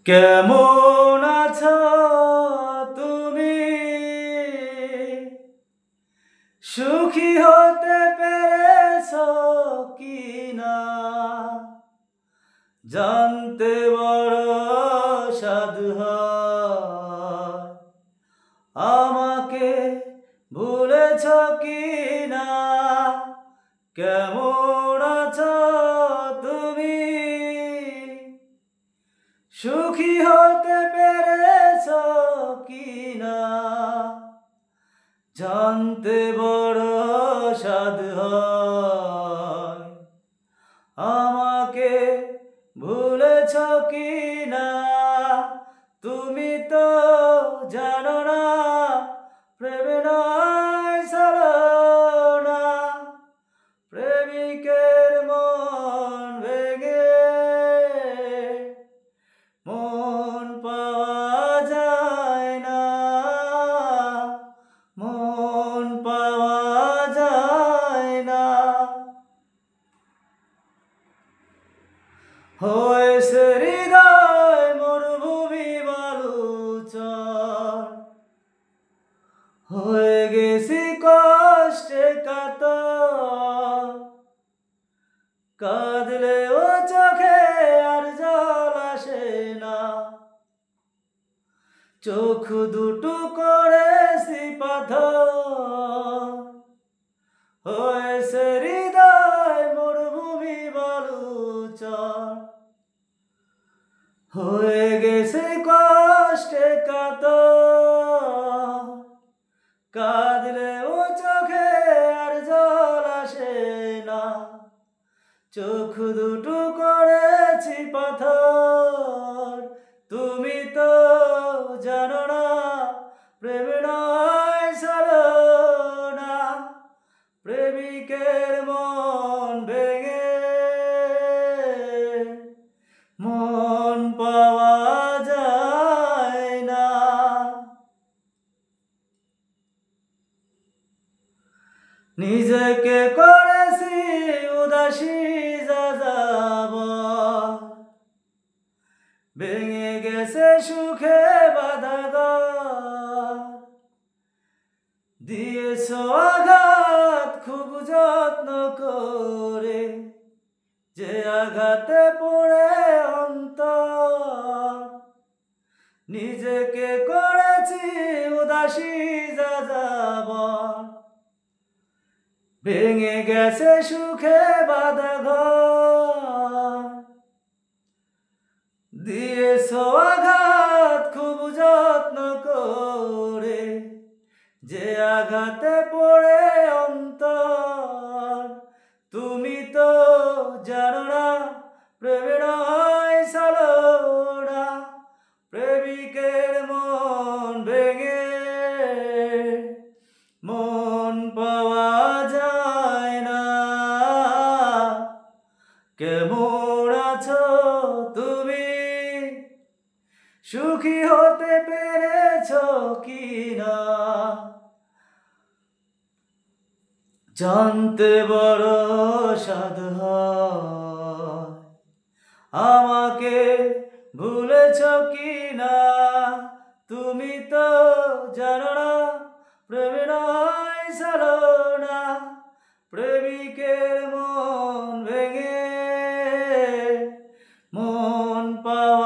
কেমন আছো তুমি? সুখী হতে পেরেছো কিনা জানতে বড় সাধু হয়। আমাকে ভুলেছো কিনা? কেমন আছো তুমি? সুখী হতে পেরেছো কিনা জানতে বড় সাধু হয়। আমাকে ভুলেছো কিনা? তুমি তো জানো না প্রেমে নয় ছলনা, প্রেমিকের মন ভেঙে মন পাওয়া যায় না, মন পাওয়া যায় না। হয়েছে হৃদয় মরুভূমি বালুচর, হয়ে গেছি কষ্টে কাতর। কাঁদলেও চোখে আর জল আসে না, চোখ দুটো করেছি পাথর। হয়েছে হৃদয় মরুভূমি বালুচর, হয়ে গেছে কষ্টে কাতর। কাঁদলেও চোখে আর জল আসে না, চোখ দুটো করেছি পাথর। তুমি তো জানো না প্রেমে নয় ছলনা, প্রেমিকের মন ভেঙে মন পাওয়া যায় না। নিজেকে করেছি উদাসী যাযাবর, ভেঙে গেছে সুখে বাঁধা ঘর। দিয়েছো আঘাত খুব যত্ন করে, যে আঘাতে পড়ে অন্তর। নিজেকে করেছি উদাসী যাযাবর, ভেঙে গেছে সুখে বাঁধা ঘর। দিয়েছো আঘাত খুব যত্ন করে, যে আঘাতে পড়ে অন্তর। তুমি তো জানো না প্রেমে নয় ছলনা, প্রেমিকের মন ভেঙে মন পাওয়া যায় না। কেমন আছো তুমি? সুখী হতে পেরেছো কিনা জানতে বড় সাধু হয়। আমাকে ভুলেছো কিনা? তুমি তো জানো না প্রেমে নয় ছলনা, প্রেমিকের মন ভেঙে মন পাওয়া